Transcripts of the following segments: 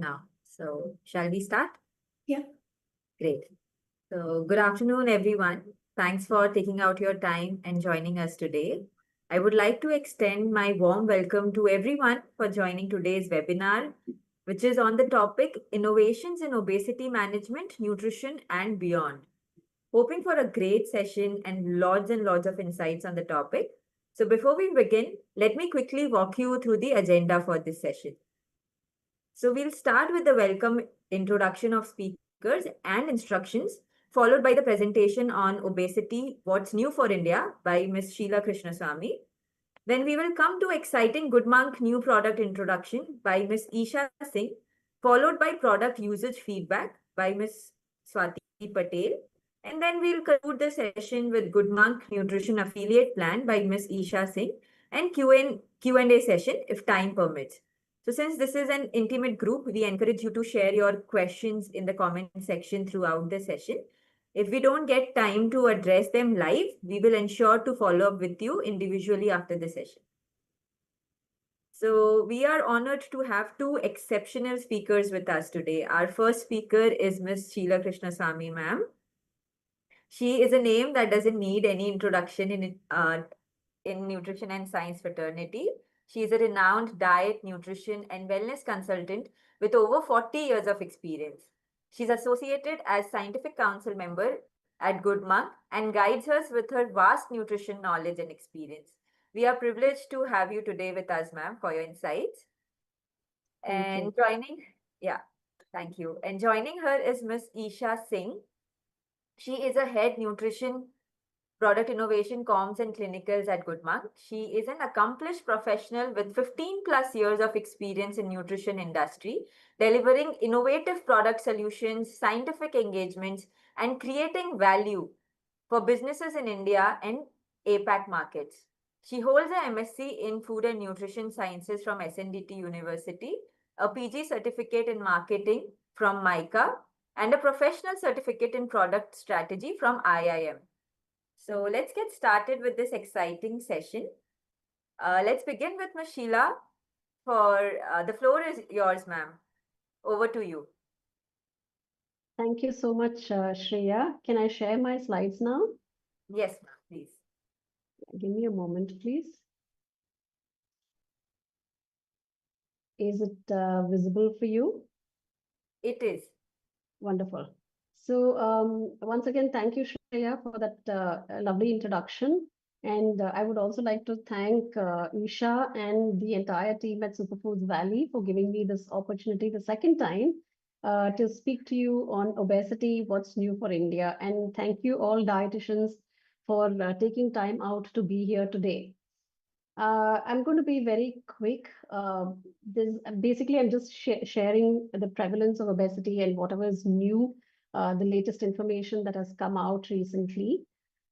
now. So, shall we start? Yeah. Great. So, good afternoon, everyone. Thanks for taking out your time and joining us today. I would like to extend my warm welcome to everyone for joining today's webinar, which is on the topic Innovations in Obesity Management, Nutrition, and Beyond. Hoping for a great session and lots of insights on the topic. So, before we begin, let me quickly walk you through the agenda for this session. So we'll start with the welcome introduction of speakers and instructions, followed by the presentation on obesity, what's new for India by Ms. Sheila Krishnaswamy. Then we will come to exciting Good Monk new product introduction by Ms. Isha Singh, followed by product usage feedback by Ms. Swati Patel. And then we'll conclude the session with Good Monk Nutrition Affiliate Plan by Ms. Isha Singh and Q&A session if time permits. So since this is an intimate group, we encourage you to share your questions in the comment section throughout the session. If we don't get time to address them live, we will ensure to follow up with you individually after the session. So we are honored to have two exceptional speakers with us today. Our first speaker is Ms. Sheila Krishnaswamy, ma'am. She is a name that doesn't need any introduction in nutrition and science fraternity. She is a renowned diet, nutrition, and wellness consultant with over 40 years of experience. She's associated as scientific council member at Good Monk and guides us with her vast nutrition knowledge and experience. We are privileged to have you today with us, ma'am, for your insights. Thank you. And joining her is Ms. Isha Singh. She is a head nutrition product innovation comms and clinicals at Good Monk. She is an accomplished professional with 15 plus years of experience in nutrition industry, delivering innovative product solutions, scientific engagements, and creating value for businesses in India and APAC markets. She holds a MSc in Food and Nutrition Sciences from SNDT University, a PG certificate in marketing from MICA, and a professional certificate in product strategy from IIM. So let's get started with this exciting session. Let's begin with Ms. Sheila. The floor is yours, ma'am. Over to you. Thank you so much, Shreya. Can I share my slides now? Yes, ma'am, please. Give me a moment, please. Is it visible for you? It is. Wonderful. So once again, thank you, Shreya, for that lovely introduction. And I would also like to thank Isha and the entire team at Superfoods Valley for giving me this opportunity the second time to speak to you on obesity, what's new for India. And thank you all dietitians for taking time out to be here today. I'm going to be very quick. Basically, I'm just sharing the prevalence of obesity and whatever is new, the latest information that has come out recently.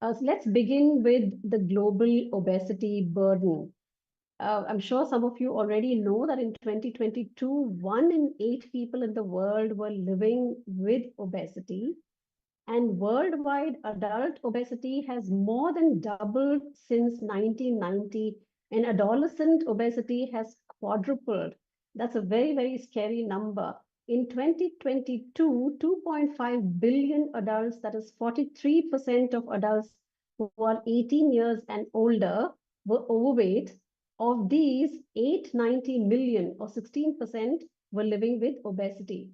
So let's begin with the global obesity burden. I'm sure some of you already know that in 2022, 1 in 8 people in the world were living with obesity. And worldwide adult obesity has more than doubled since 1990, and adolescent obesity has quadrupled. That's a very, very scary number. In 2022, 2.5 billion adults, that is 43% of adults who are 18 years and older, were overweight. Of these, 890 million or 16% were living with obesity.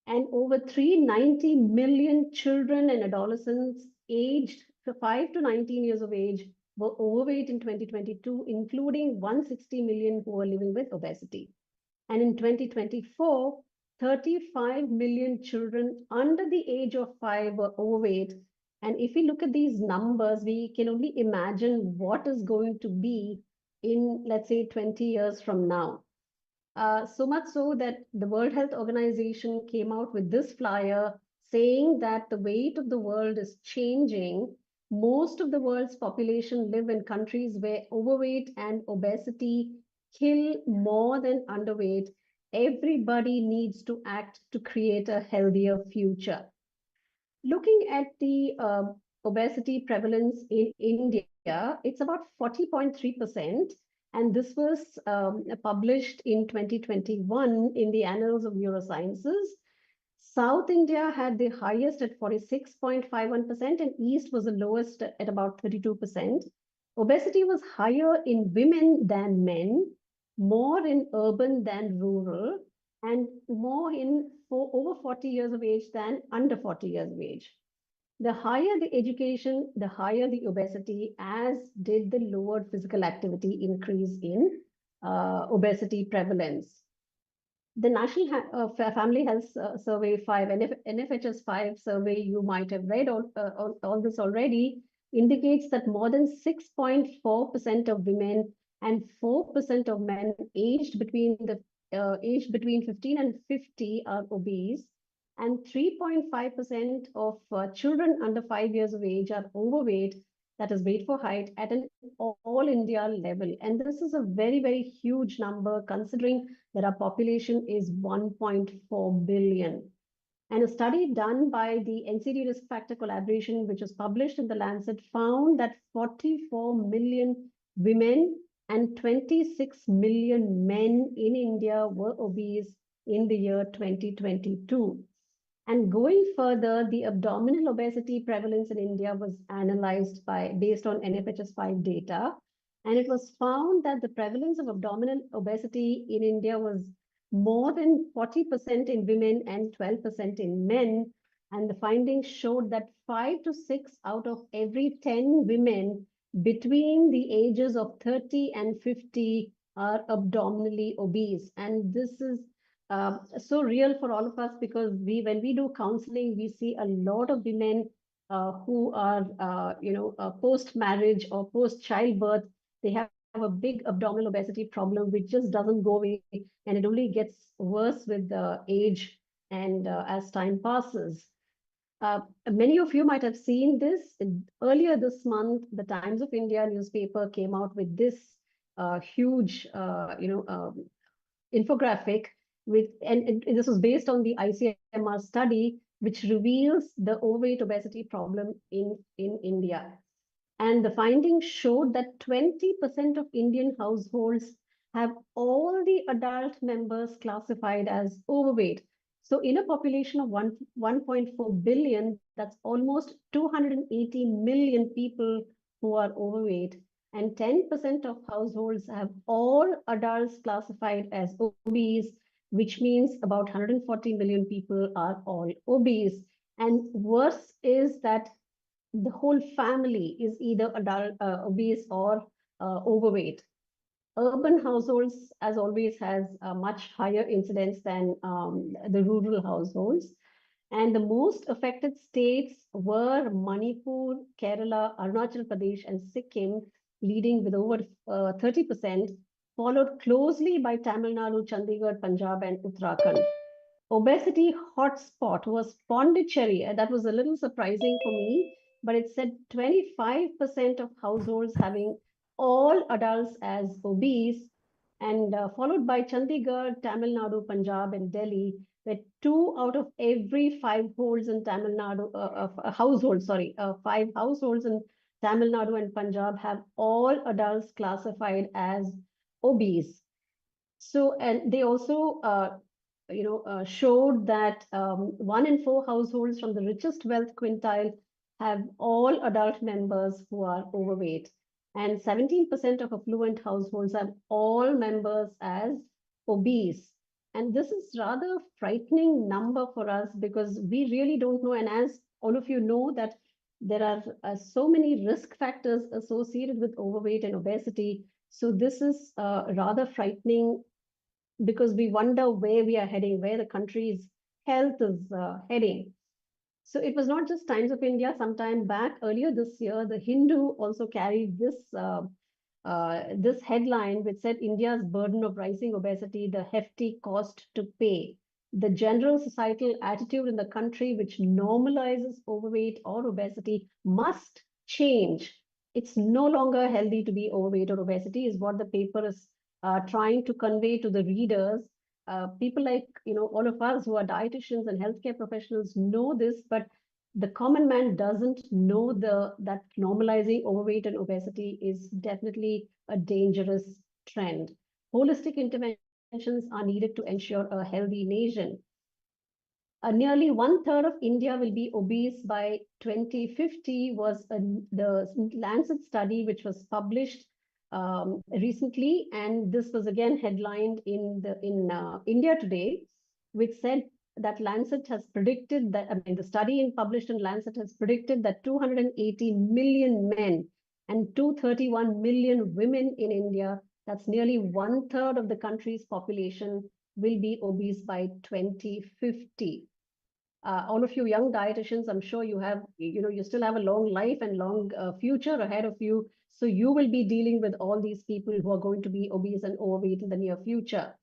And over 390 million children and adolescents aged 5 to 19 years of age were overweight in 2022, including 160 million who were living with obesity. And in 2024, 35 million children under the age of 5 were overweight. And if we look at these numbers, we can only imagine what is going to be in, let's say, 20 years from now. So much so that the World Health Organization came out with this flyer saying that the weight of the world is changing. Most of the world's population live in countries where overweight and obesity kill more than underweight. Everybody needs to act to create a healthier future. Looking at the obesity prevalence in India, it's about 40.3%. And this was published in 2021 in the Annals of Neurosciences. South India had the highest at 46.51%, and East was the lowest at about 32%. Obesity was higher in women than men, more in urban than rural, and more in over 40 years of age than under 40 years of age. The higher the education, the higher the obesity, as did the lowered physical activity increase in obesity prevalence. The National Family Health Survey 5, NFHS 5 survey, you might have read all this already, indicates that more than 6.4% of women and 4% of men aged between 15 and 50 are obese, and 3.5% of children under 5 years of age are overweight, that is weight for height, at an all India level. And this is a very, very huge number considering that our population is 1.4 billion. And a study done by the NCD Risk Factor Collaboration, which was published in the Lancet, found that 44 million women and 26 million men in India were obese in the year 2022. And going further, the abdominal obesity prevalence in India was analyzed based on NFHS 5 data. And it was found that the prevalence of abdominal obesity in India was more than 40% in women and 12% in men. And the findings showed that 5 to 6 out of every 10 women between the ages of 30 and 50 are abdominally obese. And this is so real for all of us, because when we do counseling, we see a lot of women who are post marriage or post childbirth. They have a big abdominal obesity problem which just doesn't go away, and it only gets worse with the age and as time passes. Many of you might have seen this. Earlier this month, the Times of India newspaper came out with this huge infographic and this was based on the ICMR study, which reveals the overweight obesity problem in India. And the findings showed that 20% of Indian households have all the adult members classified as overweight. So in a population of 1.4 billion, that's almost 280 million people who are overweight. And 10% of households have all adults classified as obese, which means about 140 million people are all obese. And worse is that the whole family is either adult obese or overweight. Urban households, as always, has a much higher incidence than the rural households. And the most affected states were Manipur, Kerala, Arunachal Pradesh, and Sikkim, leading with over 30%, followed closely by Tamil Nadu, Chandigarh, Punjab, and Uttarakhand. Obesity hotspot was Pondicherry, and that was a little surprising for me, but it said 25% of households having all adults as obese, and followed by Chandigarh, Tamil Nadu, Punjab, and Delhi, where 2 out of every 5 households in Tamil Nadu, households, sorry, 5 households in Tamil Nadu and Punjab have all adults classified as obese. So, and they also showed that 1 in 4 households from the richest wealth quintile have all adult members who are overweight. And 17% of affluent households have all members as obese. And this is rather frightening number for us, because we really don't know. And as all of you know, that there are so many risk factors associated with overweight and obesity. So this is rather frightening, because we wonder where we are heading, where the country's health is heading. So it was not just Times of India. Sometime back, earlier this year, the Hindu also carried this headline, which said India's burden of rising obesity, the hefty cost to pay. The general societal attitude in the country, which normalizes overweight or obesity, must change. It's no longer healthy to be overweight or obesity, is what the paper is trying to convey to the readers. People like all of us who are dietitians and healthcare professionals know this, but the common man doesn't know that normalizing overweight and obesity is definitely a dangerous trend. Holistic interventions are needed to ensure a healthy nation. Nearly one third of India will be obese by 2050 was the Lancet study, which was published recently, and this was again headlined in India Today, which said that Lancet has predicted that, I mean, the study published in Lancet has predicted that 280 million men and 231 million women in India, that's nearly one third of the country's population, will be obese by 2050. All of you young dietitians, I'm sure you still have a long life and long future ahead of you. So you will be dealing with all these people who are going to be obese and overweight in the near future.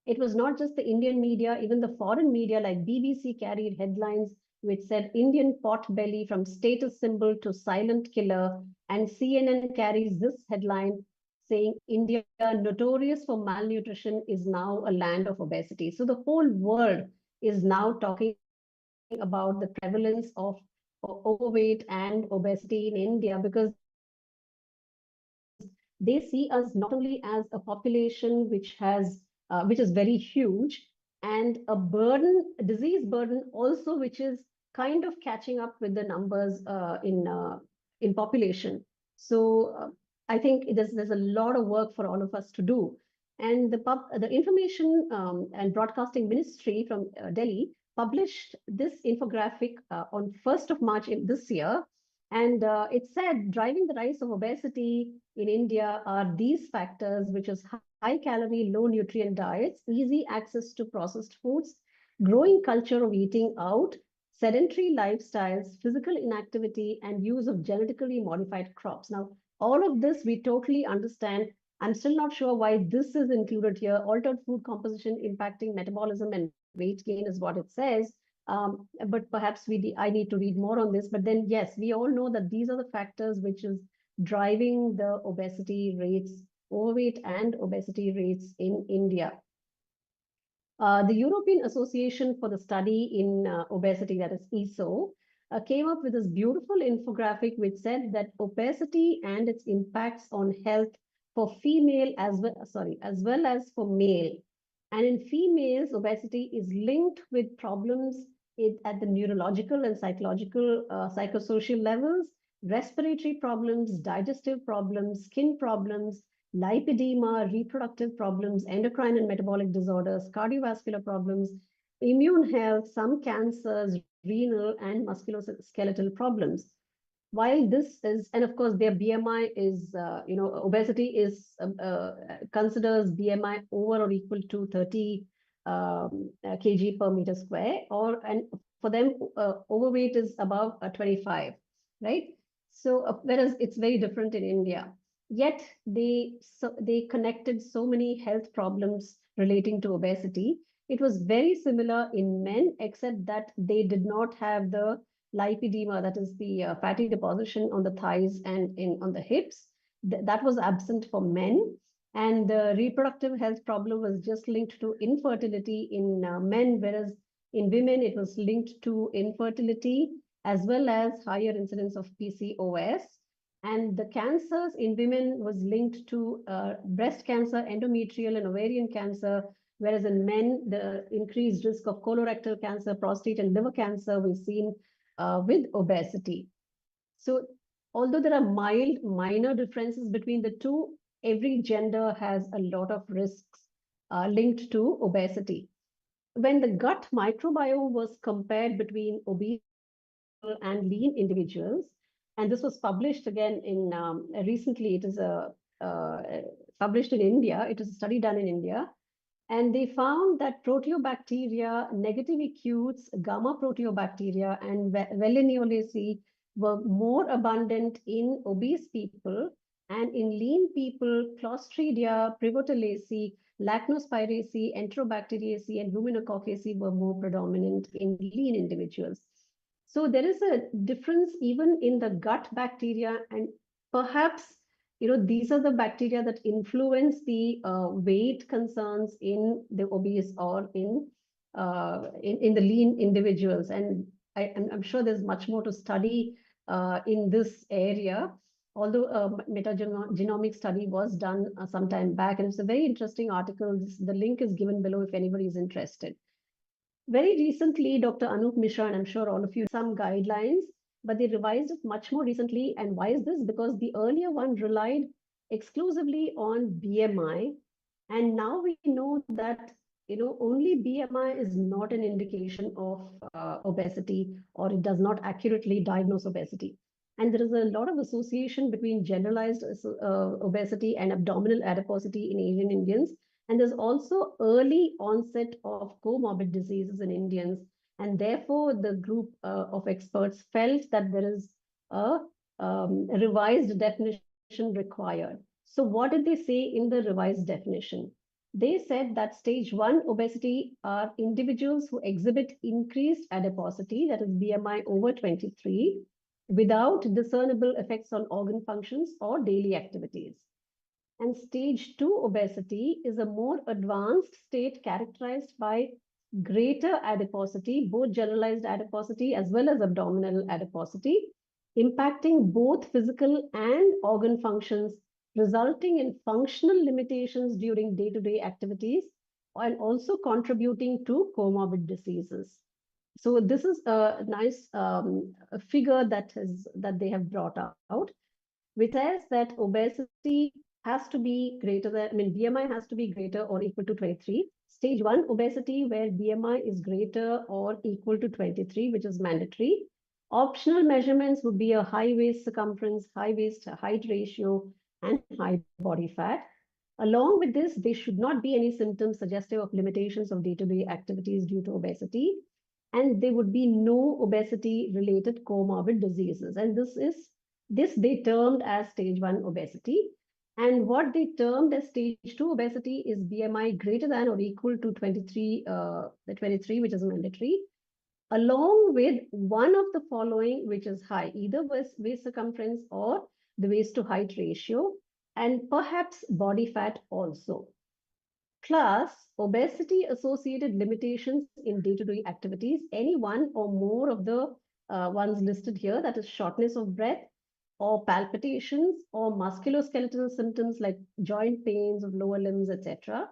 It was not just the Indian media, even the foreign media like BBC carried headlines which said Indian pot belly from status symbol to silent killer. And CNN carries this headline saying India, notorious for malnutrition, is now a land of obesity. So the whole world is now talking about the prevalence of overweight and obesity in India, because they see us not only as a population which is very huge, and a disease burden also, which is kind of catching up with the numbers in population. So I think there's a lot of work for all of us to do. And the Information and Broadcasting Ministry from Delhi published this infographic on 1st of March this year. And it said driving the rise of obesity in India are these factors, which is high calorie, low nutrient diets, easy access to processed foods, growing culture of eating out, sedentary lifestyles, physical inactivity, and use of genetically modified crops. Now, all of this we totally understand. I'm still not sure why this is included here. Altered food composition impacting metabolism and weight gain is what it says. But perhaps I need to read more on this. But then, yes, we all know that these are the factors which is driving the obesity rates, overweight and obesity rates in India. The European Association for the Study in Obesity, that is ESO, came up with this beautiful infographic which said that obesity and its impacts on health for female as well as for male. And in females, obesity is linked with problems at the neurological and psychological, psychosocial levels, respiratory problems, digestive problems, skin problems, lipedema, reproductive problems, endocrine and metabolic disorders, cardiovascular problems, immune health, some cancers, renal and musculoskeletal problems. While this is, and of course, their BMI is, obesity is considers BMI over or equal to 30 kg per meter square, and for them, overweight is above 25, right? So, whereas it's very different in India. Yet they connected so many health problems relating to obesity. It was very similar in men, except that they did not have the lipedema, that is the fatty deposition on the thighs and on the hips. That was absent for men. And the reproductive health problem was just linked to infertility in men, whereas in women it was linked to infertility as well as higher incidence of PCOS. And the cancers in women was linked to breast cancer, endometrial and ovarian cancer, whereas in men, the increased risk of colorectal cancer, prostate and liver cancer was seen with obesity. So although there are minor differences between the two, every gender has a lot of risks linked to obesity. When the gut microbiome was compared between obese and lean individuals, and this was published again in recently, it is published in India. It is a study done in India. And they found that proteobacteria, negative acutes, gamma proteobacteria, and Veillonolaceae were more abundant in obese people, and in lean people, Clostridia, Prevotolaceae, Lactospiraceae, Enterobacteriaceae, and Ruminococcaceae were more predominant in lean individuals. So there is a difference even in the gut bacteria, and perhaps these are the bacteria that influence the weight concerns in the obese or in the lean individuals. And I'm sure there's much more to study in this area. although a metagenomic study was done some time back, and it's a very interesting article. The link is given below if anybody is interested. Very recently, Dr. Anup Mishra, and I'm sure all of you, some guidelines, but they revised it much more recently. And why is this? Because the earlier one relied exclusively on BMI, and now we know that only BMI is not an indication of obesity, or it does not accurately diagnose obesity. And there is a lot of association between generalized obesity and abdominal adiposity in Asian Indians. And there's also early onset of comorbid diseases in Indians. And therefore, the group of experts felt that there is a revised definition required. So, what did they say in the revised definition? They said that stage 1 obesity are individuals who exhibit increased adiposity, that is BMI over 23, without discernible effects on organ functions or daily activities. And stage 2 obesity is a more advanced state characterized by greater adiposity, both generalized adiposity as well as abdominal adiposity, impacting both physical and organ functions, resulting in functional limitations during day-to-day activities, and also contributing to comorbid diseases. So this is a nice figure that they have brought out, which says that obesity has to be greater than, BMI has to be greater or equal to 23. Stage 1 obesity, where BMI is greater or equal to 23, which is mandatory. Optional measurements would be a high waist circumference, high waist height ratio, and high body fat. Along with this, there should not be any symptoms suggestive of limitations of day-to-day activities due to obesity. And there would be no obesity-related comorbid diseases. And this they termed as stage 1 obesity. And what they termed as stage 2 obesity is BMI greater than or equal to 23, the 23, which is mandatory, along with one of the following, which is high, either waist circumference or the waist to height ratio, and perhaps body fat also. Plus, obesity associated limitations in day-to-day activities, any one or more of the ones listed here, that is shortness of breath, or palpitations, or musculoskeletal symptoms like joint pains of lower limbs, etc.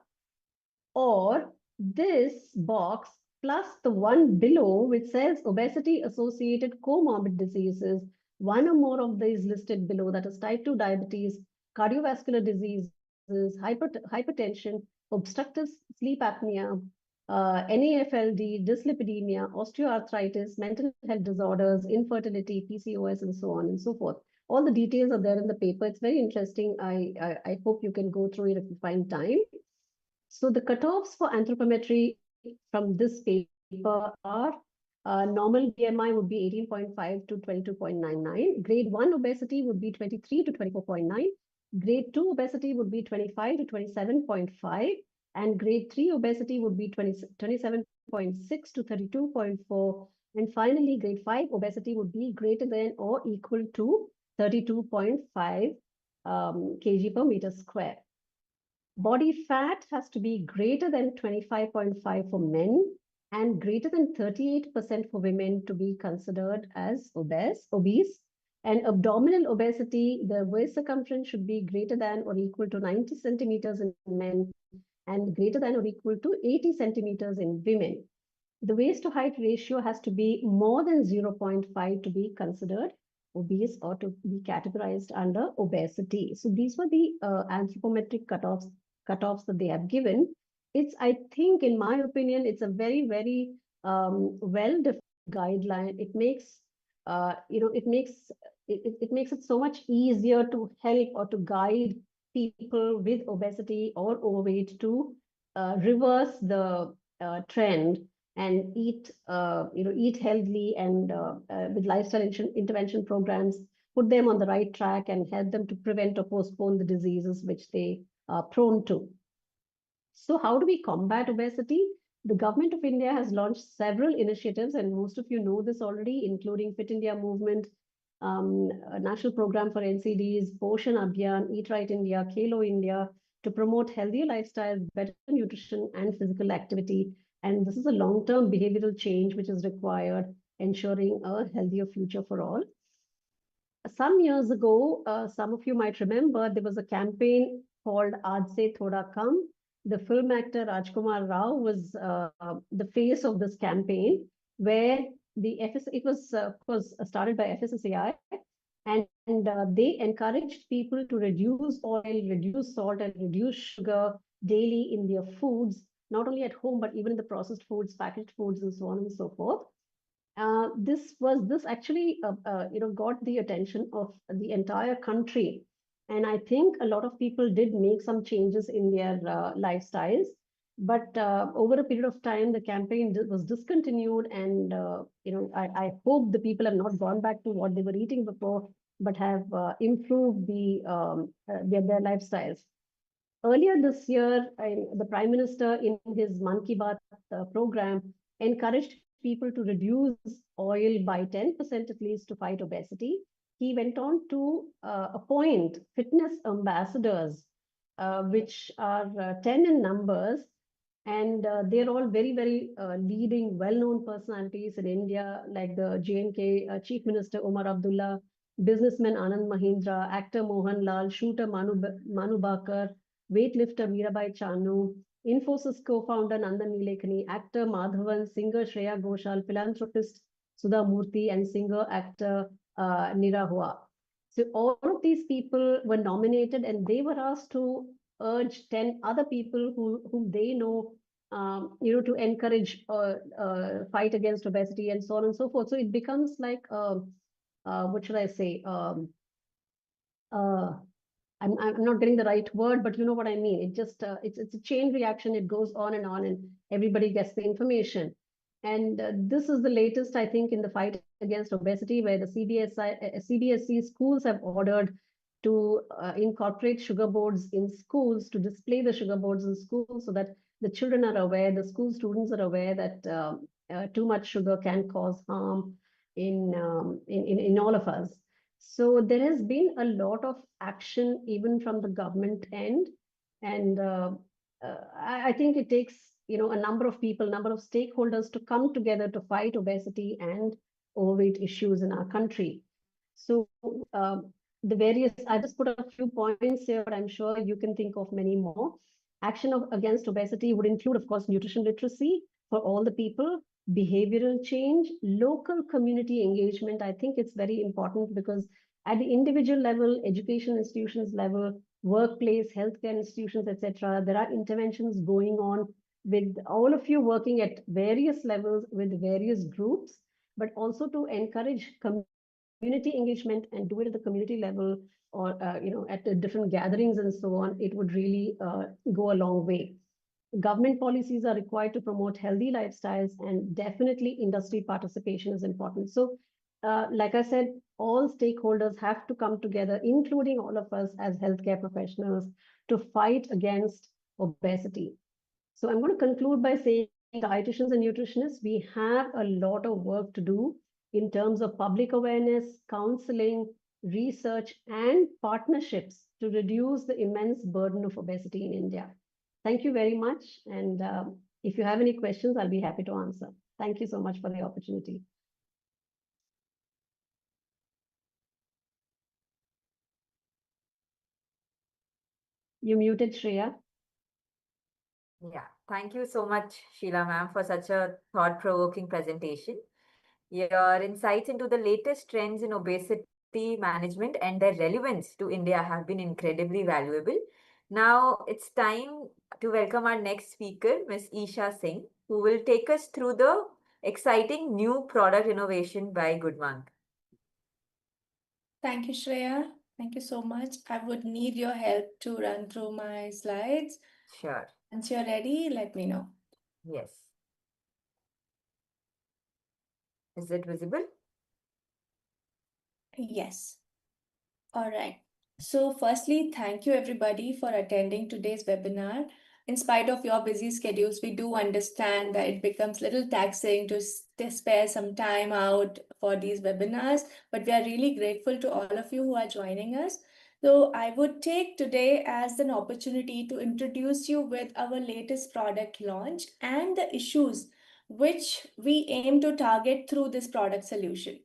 Or this box plus the one below, which says obesity associated comorbid diseases, one or more of these listed below, that is type 2 diabetes, cardiovascular diseases, hypertension, obstructive sleep apnea, NAFLD, dyslipidemia, osteoarthritis, mental health disorders, infertility, PCOS, and so on and so forth. All the details are there in the paper. It's very interesting. I hope you can go through it if you find time. So the cutoffs for anthropometry from this paper are normal BMI would be 18.5 to 22.99. Grade 1 obesity would be 23 to 24.9. Grade 2 obesity would be 25 to 27.5. And grade 3 obesity would be 27.6 to 32.4. And finally, grade 5 obesity would be greater than or equal to 32.5 kg per meter square. Body fat has to be greater than 25.5 for men and greater than 38% for women to be considered as obese. And abdominal obesity, the waist circumference should be greater than or equal to 90 centimeters in men and greater than or equal to 80 centimeters in women. The waist to height ratio has to be more than 0.5 to be considered obese or to be categorized under obesity. So these were the anthropometric cutoffs that they have given. It's, I think, in my opinion, it's a very, very well-defined guideline. It makes, it makes it so much easier to help or to guide people with obesity or overweight to reverse the trend and eat healthily and with lifestyle intervention programs, put them on the right track and help them to prevent or postpone the diseases which they are prone to. So how do we combat obesity? The government of India has launched several initiatives, and most of you know this already, including Fit India Movement, a national program for NCDs, Poshan Abhiyan, Eat Right India, Khelo India, to promote healthier lifestyle, better nutrition, and physical activity. And this is a long-term behavioral change which is required, ensuring a healthier future for all. some years ago, some of you might remember, there was a campaign called Aaj Se Thoda Kam. The film actor Rajkumar Rao was the face of this campaign, where it was, of course, started by FSSAI, and they encouraged people to reduce oil, reduce salt, and reduce sugar daily in their foods, not only at home, but even the processed foods, packaged foods, and so on and so forth. This actually got the attention of the entire country, and I think a lot of people did make some changes in their lifestyles. But over a period of time, the campaign was discontinued, and I hope the people have not gone back to what they were eating before, but have improved their lifestyles. Earlier this year, the Prime Minister, in his Man Ki Baat program, encouraged people to reduce oil by 10% at least to fight obesity. He went on to appoint fitness ambassadors, which are 10 in numbers, and they're all very, very leading, well-known personalities in India, like the JNK Chief Minister Omar Abdullah, businessman Anand Mahindra, actor Mohan Lal, shooter Manu Bakar, weightlifter Mirabai Chanu, Infosys co-founder Nandan Nilekani, actor Madhavan, singer Shreya Ghoshal, philanthropist Sudha Murthy, and singer-actor Nira Hua. So all of these people were nominated, and they were asked to urge 10 other people whom they know, to encourage fight against obesity and so on and so forth. So it becomes like, what should I say? Uh, I'm not getting the right word, but you know what I mean. It just it's a chain reaction. It goes on, and everybody gets the information. And this is the latest, I think, in the fight against obesity, where the CBSE schools have ordered to incorporate sugar boards in schools, to display the sugar boards in schools, so that the children are aware, the school students are aware that too much sugar can cause harm in all of us. So there has been a lot of action even from the government end, and I think it takes a number of people, number of stakeholders to come together to fight obesity and overweight issues in our country. So the various, I just put a few points here, but I'm sure you can think of many more. Action against obesity would include, of course, nutrition literacy for all the people, behavioral change, local community engagement. I think it's very important because at the individual level, education institutions level, workplace, healthcare institutions, etc., there are interventions going on with all of you working at various levels with various groups, but also to encourage community engagement and do it at the community level, or at the different gatherings and so on. It would really go a long way. Government policies are required to promote healthy lifestyles, and definitely industry participation is important. So, like I said, all stakeholders have to come together, including all of us as healthcare professionals, to fight against obesity. So I'm going to conclude by saying, dietitians and nutritionists, we have a lot of work to do in terms of public awareness, counseling, research, and partnerships to reduce the immense burden of obesity in India. Thank you very much. And if you have any questions, I'll be happy to answer. Thank you so much for the opportunity. You muted, Shreya. Yeah, thank you so much, Sheila ma'am, for such a thought-provoking presentation. Your insights into the latest trends in obesity management and their relevance to India have been incredibly valuable. Now it's time to welcome our next speaker, Ms. Isha Singh, who will take us through the exciting new product innovation by Goodmonk. Thank you, Shreya. Thank you so much. I would need your help to run through my slides. Sure. Once you're ready, let me know. Yes. Is it visible? Yes. All right. So firstly, thank you everybody for attending today's webinar. In spite of your busy schedules, we do understand that it becomes a little taxing to spare some time out for these webinars, but we are really grateful to all of you who are joining us. So I would take today as an opportunity to introduce you with our latest product launch and the issues which we aim to target through this product solution.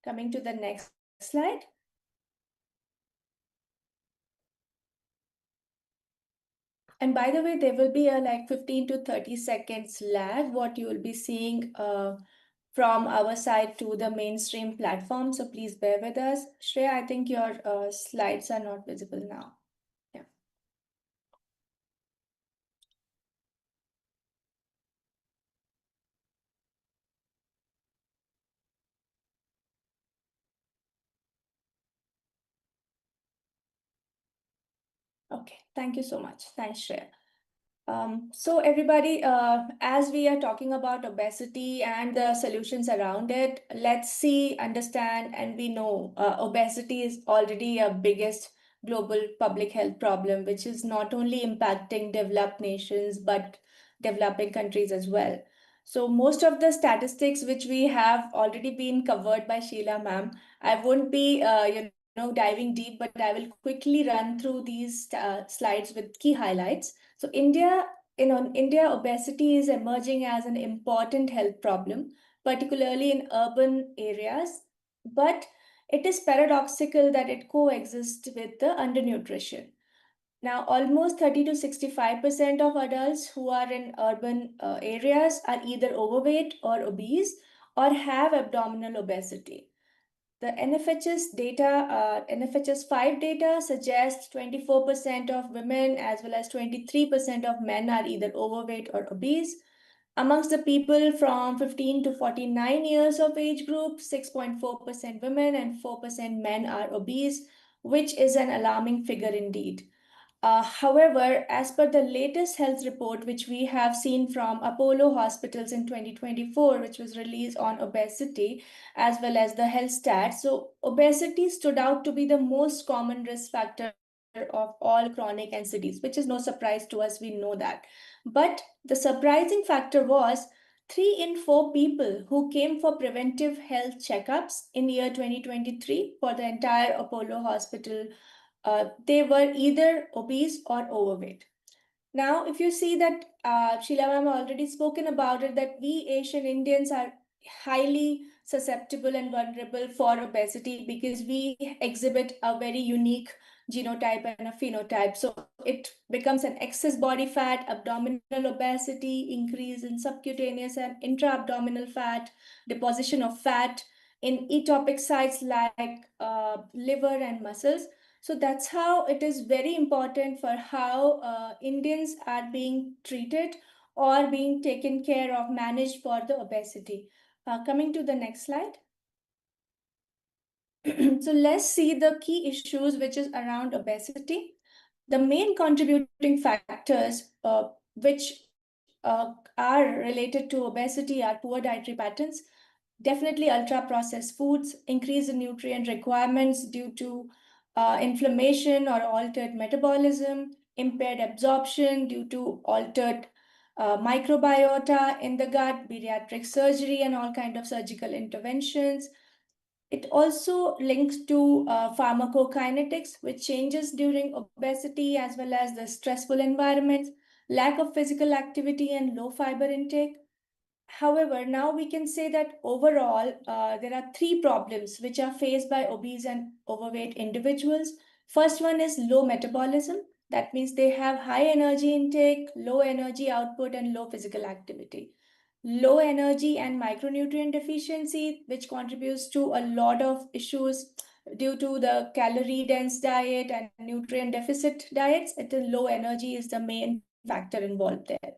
Coming to the next slide. And by the way, there will be a like 15 to 30 seconds lag, what you will be seeing from our side to the mainstream platform. So please bear with us. Shreya, I think your slides are not visible now. Yeah. Okay, thank you so much. Thanks, Shreya. So everybody, as we are talking about obesity and the solutions around it, let's see, understand, and we know obesity is already a biggest global public health problem, which is not only impacting developed nations, but developing countries as well. So most of the statistics which we have already been covered by Sheila ma'am, I won't be, diving deep, but I will quickly run through these slides with key highlights. So India, obesity is emerging as an important health problem, particularly in urban areas, but it is paradoxical that it coexists with the undernutrition. Now, almost 30 to 65% of adults who are in urban areas are either overweight or obese or have abdominal obesity. The NFHS data, NFHS 5 data suggests 24% of women as well as 23% of men are either overweight or obese. Amongst the people from 15 to 49 years of age group, 6.4% women and 4% men are obese, which is an alarming figure indeed. However, as per the latest health report, which we have seen from Apollo Hospitals in 2024, which was released on obesity, as well as the health stats, so obesity stood out to be the most common risk factor of all chronic NCDs, which is no surprise to us, we know that. But the surprising factor was 3 in 4 people who came for preventive health checkups in year 2023 for the entire Apollo Hospital, they were either obese or overweight. Now, if you see that Sheila ma'am already spoken about it, that we Asian Indians are highly susceptible and vulnerable for obesity because we exhibit a very unique genotype and a phenotype. So it becomes an excess body fat, abdominal obesity, increase in subcutaneous and intra-abdominal fat, deposition of fat in etopic sites like liver and muscles. So that's how it is very important for how Indians are being treated or being taken care of, managed for the obesity. Coming to the next slide. So let's see the key issues which is around obesity. The main contributing factors which are related to obesity are poor dietary patterns, definitely ultra processed foods, increase in nutrient requirements due to inflammation or altered metabolism, impaired absorption due to altered microbiota in the gut, bariatric surgery and all kind of surgical interventions. It also links to pharmacokinetics, which changes during obesity as well as the stressful environments, lack of physical activity and low fiber intake. However, now we can say that overall, there are 3 problems which are faced by obese and overweight individuals. First one is low metabolism. That means they have high energy intake, low energy output, and low physical activity. Low energy and micronutrient deficiency, which contributes to a lot of issues due to the calorie dense diet and nutrient deficit diets. Low energy is the main factor involved there.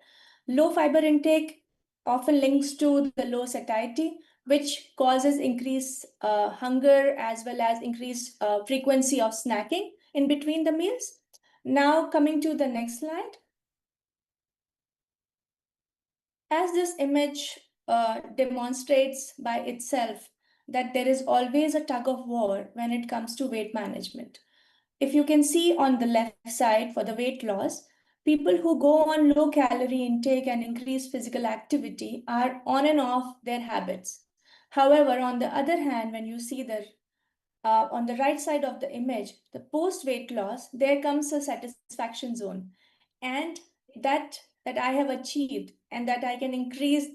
Low fiber intake often links to the low satiety, which causes increased hunger as well as increased frequency of snacking in between the meals. Now, coming to the next slide. As this image demonstrates by itself that there is always a tug of war when it comes to weight management. If you can see on the left side for the weight loss, people who go on low calorie intake and increased physical activity are on and off their habits. However, on the other hand, when you see the on the right side of the image, the post weight loss, there comes a satisfaction zone. And that I have achieved and that I can increase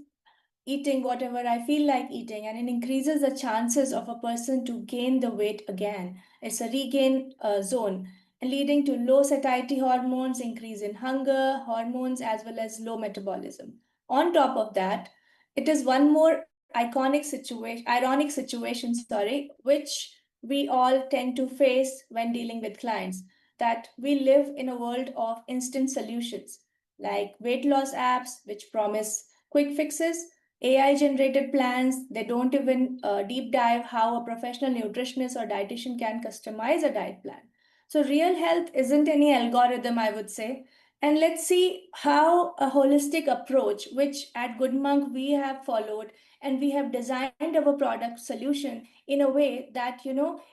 eating whatever I feel like eating, and it increases the chances of a person to gain the weight again. It's a regain zone, leading to low satiety hormones, increase in hunger hormones, as well as low metabolism. On top of that, it is one more ironic situation, sorry, which we all tend to face when dealing with clients, that we live in a world of instant solutions like weight loss apps, which promise quick fixes, AI generated plans. They don't even deep dive how a professional nutritionist or dietitian can customize a diet plan. So, real health isn't any algorithm, I would say. And let's see how a holistic approach, which at Good Monk we have followed, and we have designed our product solution in a way that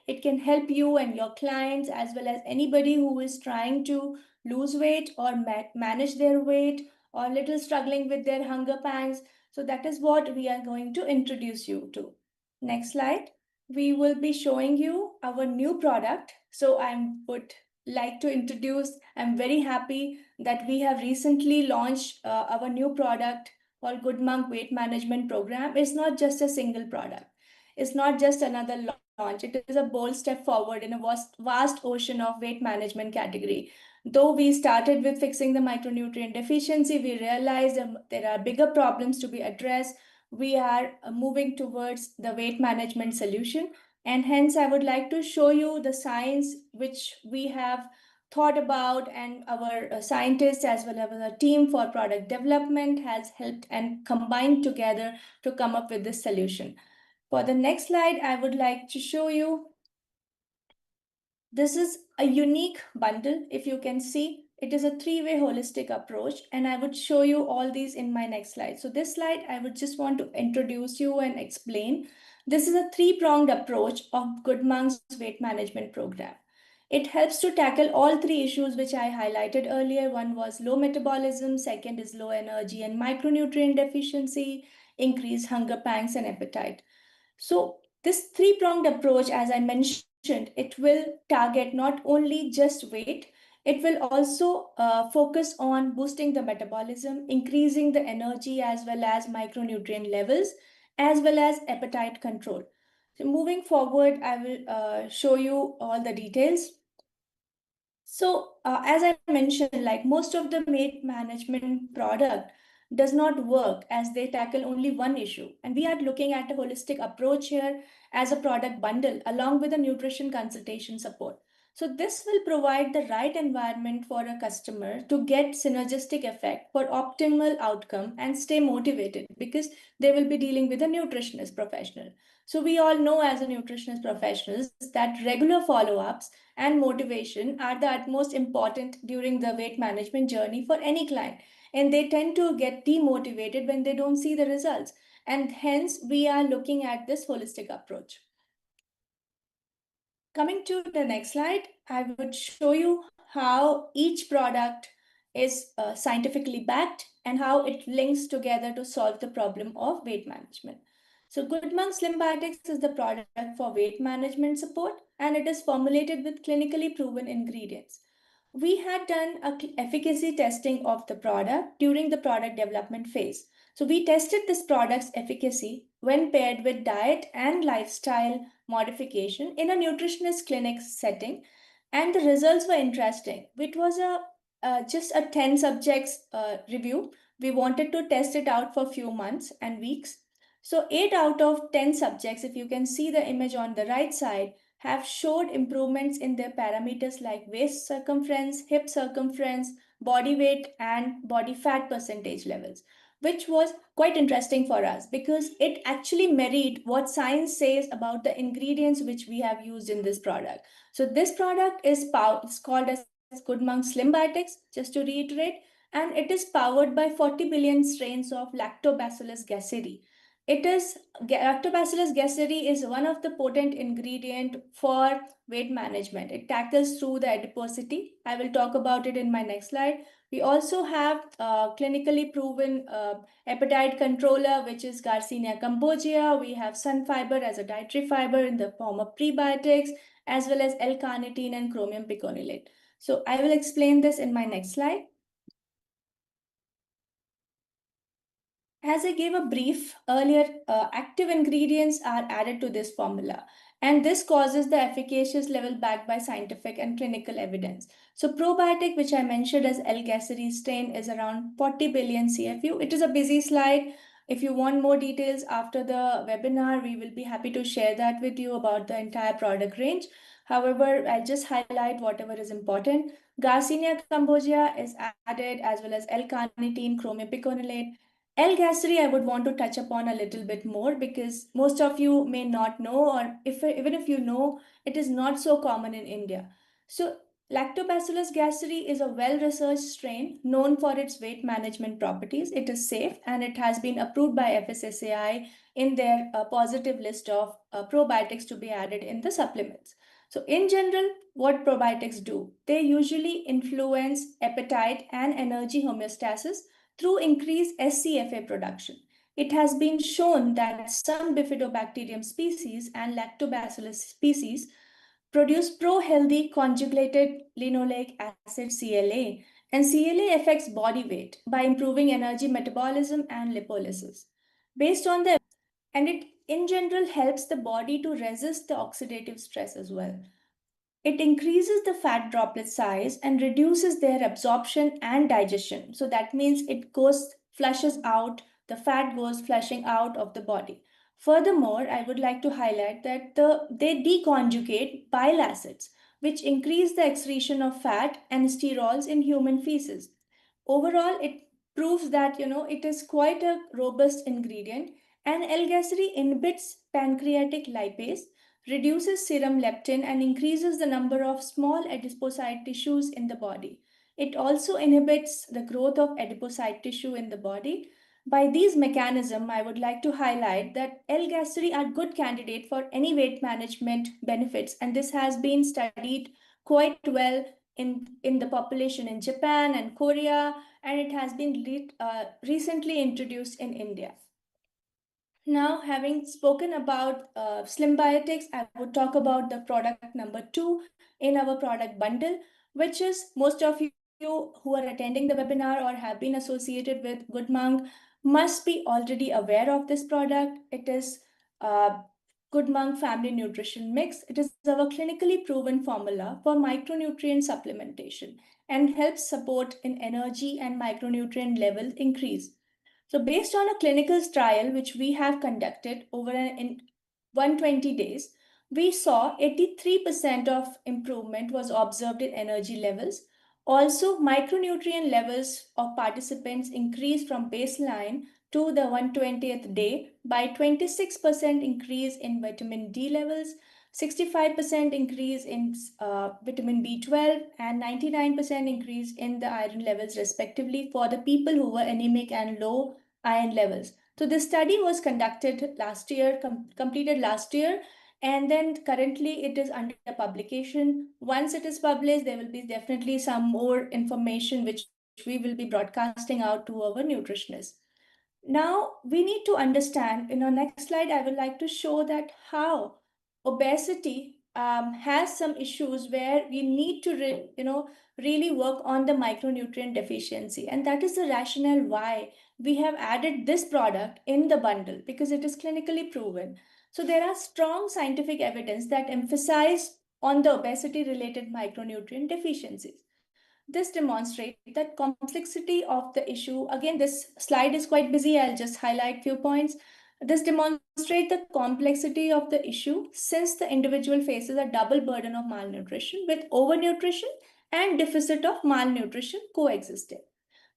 it can help you and your clients, as well as anybody who is trying to lose weight or manage their weight, or little struggling with their hunger pangs. So that is what we are going to introduce you to. Next slide. We will be showing you our new product. So I would like to introduce, I'm very happy that we have recently launched our new product called Good Monk Weight Management Program. It's not just a single product. It's not just another launch. It is a bold step forward in a vast ocean of weight management category. Though we started with fixing the micronutrient deficiency, we realized there are bigger problems to be addressed. We are moving towards the weight management solution. And hence, I would like to show you the science which we have thought about, and our scientists as well as our team for product development has helped and combined together to come up with this solution. For the next slide, I would like to show you, this is a unique bundle. If you can see, it is a three-way holistic approach, and I would show you all these in my next slide. So this slide, I would just want to introduce you and explain. This is a three-pronged approach of Good Monk's weight management program. It helps to tackle all three issues which I highlighted earlier. One was low metabolism, second is low energy and micronutrient deficiency, increased hunger pangs and appetite. So this three-pronged approach, as I mentioned, it will target not only just weight, it will also focus on boosting the metabolism, increasing the energy as well as micronutrient levels, as well as appetite control. So moving forward, I will show you all the details. So, as I mentioned, like most of the weight management product does not work as they tackle only one issue. And we are looking at a holistic approach here as a product bundle along with a nutrition consultation support. So this will provide the right environment for a customer to get synergistic effect for optimal outcome and stay motivated, because they will be dealing with a nutritionist professional. So we all know as a nutritionist professionals that regular follow-ups and motivation are the utmost important during the weight management journey for any client. And they tend to get demotivated when they don't see the results. And hence, we are looking at this holistic approach. Coming to the next slide, I would show you how each product is scientifically backed and how it links together to solve the problem of weight management. So Good Monk Slim Biotics is the product for weight management support, and it is formulated with clinically proven ingredients. We had done efficacy testing of the product during the product development phase. So we tested this product's efficacy when paired with diet and lifestyle modification in a nutritionist clinic setting, and the results were interesting. It was a just a 10 subjects review. We wanted to test it out for a few months and weeks. So 8 out of 10 subjects, if you can see the image on the right side, have showed improvements in their parameters like waist circumference, hip circumference, body weight, and body fat percentage levels, which was quite interesting for us because it actually married what science says about the ingredients which we have used in this product. So this product is it's called as Good Monk Slim Biotics, just to reiterate, and it is powered by 40 billion strains of Lactobacillus gasseri. It is Lactobacillus gasseri is one of the potent ingredient for weight management. It tackles through the adiposity. I will talk about it in my next slide. We also have clinically proven appetite controller, which is Garcinia cambogia. We have sun fiber as a dietary fiber in the form of prebiotics, as well as L-carnitine and chromium piconolate. So I will explain this in my next slide. As I gave a brief earlier, active ingredients are added to this formula, and this causes the efficacious level backed by scientific and clinical evidence. So, probiotic, which I mentioned as L-Gasseri strain, is around 40 billion CFU. It is a busy slide. If you want more details after the webinar, we will be happy to share that with you about the entire product range. However, I'll just highlight whatever is important. Garcinia cambogia is added, as well as L-carnitine, chromipiconolate. L-gasseri, I would want to touch upon a little bit more because most of you may not know, or even if you know, it is not so common in India. So, Lactobacillus gasseri is a well-researched strain known for its weight management properties. It is safe and it has been approved by FSSAI in their positive list of probiotics to be added in the supplements. So, in general, what probiotics do? They usually influence appetite and energy homeostasis through increased SCFA production. It has been shown that some bifidobacterium species and lactobacillus species produce pro-healthy conjugated linoleic acid CLA, and CLA affects body weight by improving energy metabolism and lipolysis. Based on the and it in general helps the body to resist the oxidative stress as well. It increases the fat droplet size and reduces their absorption and digestion. So that means it goes flushes out, the fat goes flushing out of the body. Furthermore, I would like to highlight that they deconjugate bile acids, which increase the excretion of fat and sterols in human feces. Overall, it proves that it is quite a robust ingredient, and L-gasseri inhibits pancreatic lipase, reduces serum leptin, and increases the number of small adipocyte tissues in the body. It also inhibits the growth of adipocyte tissue in the body. By these mechanisms, I would like to highlight that L-gasseri are good candidate for any weight management benefits, and this has been studied quite well in the population in Japan and Korea, and it has been recently introduced in India. Now, having spoken about Slim Biotics, I would talk about the product number 2 in our product bundle, which is most of you who are attending the webinar or have been associated with Good Monk must be already aware of this product. It is uh, Good Monk Family Nutrition Mix. It is our clinically proven formula for micronutrient supplementation and helps support in energy and micronutrient level increase. So, based on a clinical trial which we have conducted in 120 days, we saw 83% of improvement was observed in energy levels. Also, micronutrient levels of participants increased from baseline to the 120th day by 26% increase in vitamin D levels, 65% increase in vitamin B12, and 99% increase in the iron levels, respectively, for the people who were anemic and low iron levels. So this study was conducted last year, completed last year, and then currently it is under publication. Once it is published, there will be definitely some more information which we will be broadcasting out to our nutritionists. Now we need to understand, in our next slide, I would like to show that how obesity has some issues where we need to really work on the micronutrient deficiency, and that is the rationale why we have added this product in the bundle, because it is clinically proven. So there are strong scientific evidence that emphasize on the obesity related micronutrient deficiencies. This demonstrates that complexity of the issue. Again, this slide is quite busy. I'll just highlight few points. This demonstrates the complexity of the issue since the individual faces a double burden of malnutrition with overnutrition and deficit of malnutrition coexisting.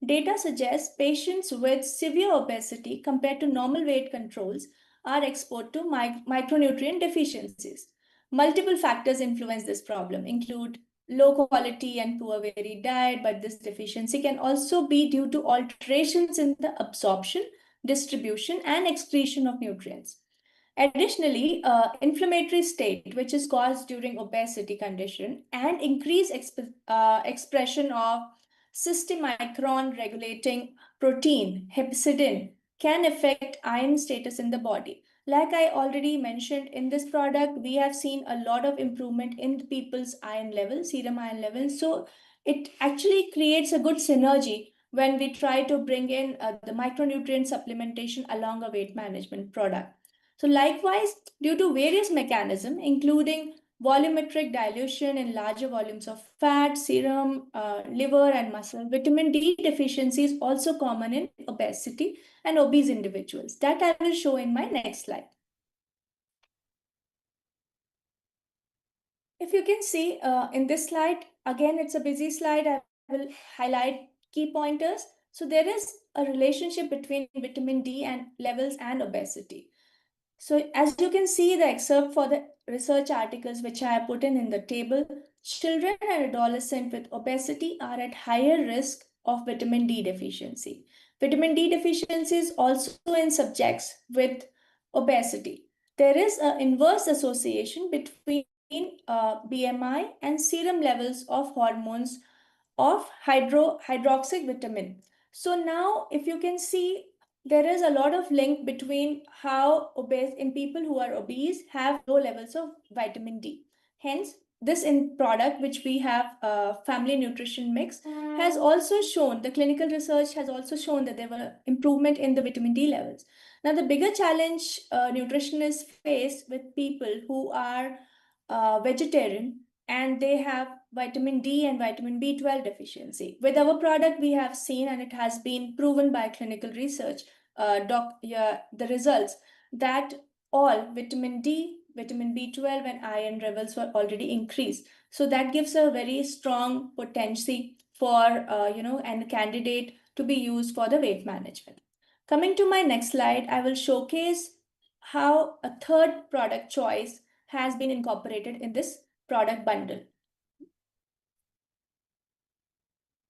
Data suggests patients with severe obesity compared to normal weight controls are exposed to micronutrient deficiencies. Multiple factors influence this problem, include low quality and poor varied diet, but this deficiency can also be due to alterations in the absorption, distribution, and excretion of nutrients. Additionally, inflammatory state, which is caused during obesity condition, and increased expression of systemicron regulating protein, hepcidin, can affect iron status in the body. Like I already mentioned, in this product, we have seen a lot of improvement in people's iron level, serum iron level. So it actually creates a good synergy when we try to bring in the micronutrient supplementation along a weight management product. So likewise, due to various mechanisms, including volumetric dilution in larger volumes of fat, serum, liver, and muscle, vitamin D deficiency is also common in obesity and obese individuals. That I will show in my next slide. If you can see in this slide, again, it's a busy slide. I will highlight key pointers. So there is a relationship between vitamin D and levels and obesity. So as you can see the excerpt for the research articles which I have put in the table, children and adolescents with obesity are at higher risk of vitamin D deficiency. Vitamin D deficiency is also in subjects with obesity. There is an inverse association between BMI and serum levels of hormones of hydroxy vitamin. So now if you can see, there is a lot of link between how people who are obese have low levels of vitamin D. Hence, this in product which we have family nutrition mix has also shown, the clinical research has also shown that there were improvement in the vitamin D levels. Now, the bigger challenge nutritionists face with people who are vegetarian and they have vitamin D and vitamin B12 deficiency. With our product, we have seen, and it has been proven by clinical research, the results that all vitamin D, vitamin B12, and iron levels were already increased. So that gives a very strong potency for, and a candidate to be used for the weight management. Coming to my next slide, I will showcase how a third product choice has been incorporated in this product bundle.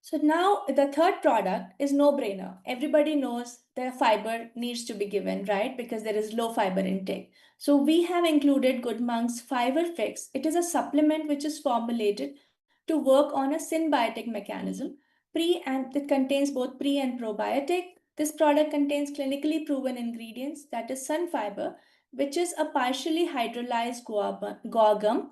So now the third product is no-brainer. Everybody knows the fiber needs to be given, right? Because there is low fiber intake. So we have included Good Monk's Fiber Fix. It is a supplement which is formulated to work on a symbiotic mechanism. It contains both pre and probiotic. This product contains clinically proven ingredients, that is sun fiber, which is a partially hydrolyzed guar gum,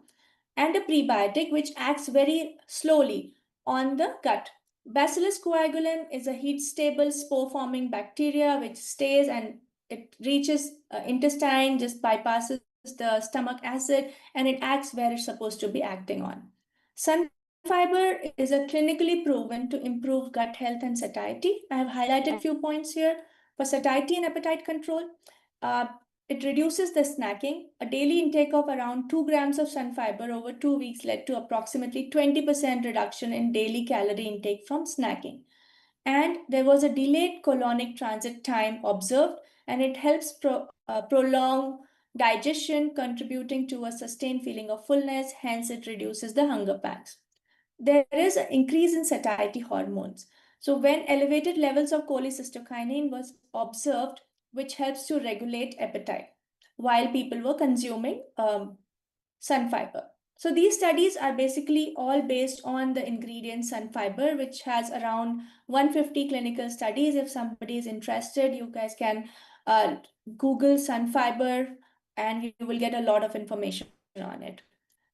and a prebiotic which acts very slowly on the gut. Bacillus coagulum is a heat-stable spore-forming bacteria which stays and it reaches intestine, just bypasses the stomach acid, and it acts where it's supposed to be acting on. Sun fiber is a clinically proven to improve gut health and satiety. I have highlighted few points here. For satiety and appetite control, uh, it reduces the snacking. A daily intake of around 2 grams of sun fiber over 2 weeks led to approximately 20% reduction in daily calorie intake from snacking. And there was a delayed colonic transit time observed, and it helps prolong digestion, contributing to a sustained feeling of fullness. Hence, it reduces the hunger pangs. There is an increase in satiety hormones. So when elevated levels of cholecystokinin was observed, which helps to regulate appetite while people were consuming sun fiber. So these studies are basically all based on the ingredient sun fiber, which has around 150 clinical studies. If somebody is interested, you guys can Google sun fiber and you will get a lot of information on it.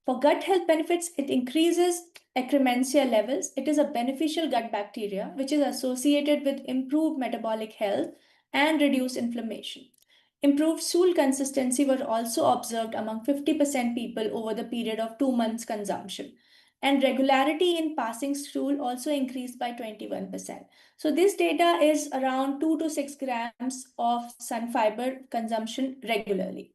For gut health benefits, it increases Akkermansia levels. It is a beneficial gut bacteria which is associated with improved metabolic health and reduced inflammation. Improved stool consistency were also observed among 50% people over the period of 2 months consumption. And regularity in passing stool also increased by 21%. So this data is around 2 to 6 grams of sun fiber consumption regularly.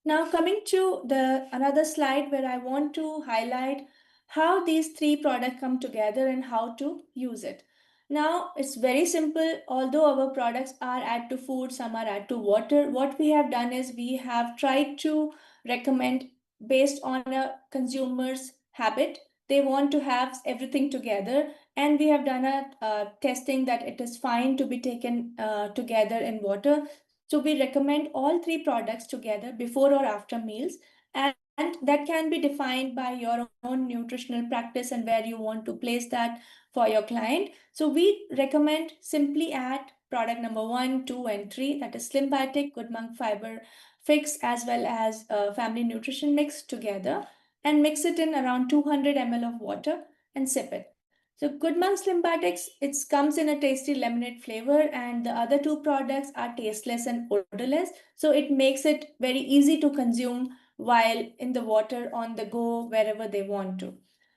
Now coming to another slide where I want to highlight how these three products come together and how to use it. Now it's very simple. Although our products are add to food, some are add to water. What we have done is we have tried to recommend based on a consumer's habit. They want to have everything together, and we have done a testing that it is fine to be taken together in water. So we recommend all three products together before or after meals, and that can be defined by your own nutritional practice and where you want to place that for your client. So we recommend simply add product number 1, 2, and 3, that is Slim Biotic, Good Monk Fiber Fix, as well as Family Nutrition Mix together, and mix it in around 200 ml of water and sip it. So Good Monk Slim Biotics, it comes in a tasty lemonade flavor, and the other two products are tasteless and odorless. So it makes it very easy to consume while in the water, on the go, wherever they want to.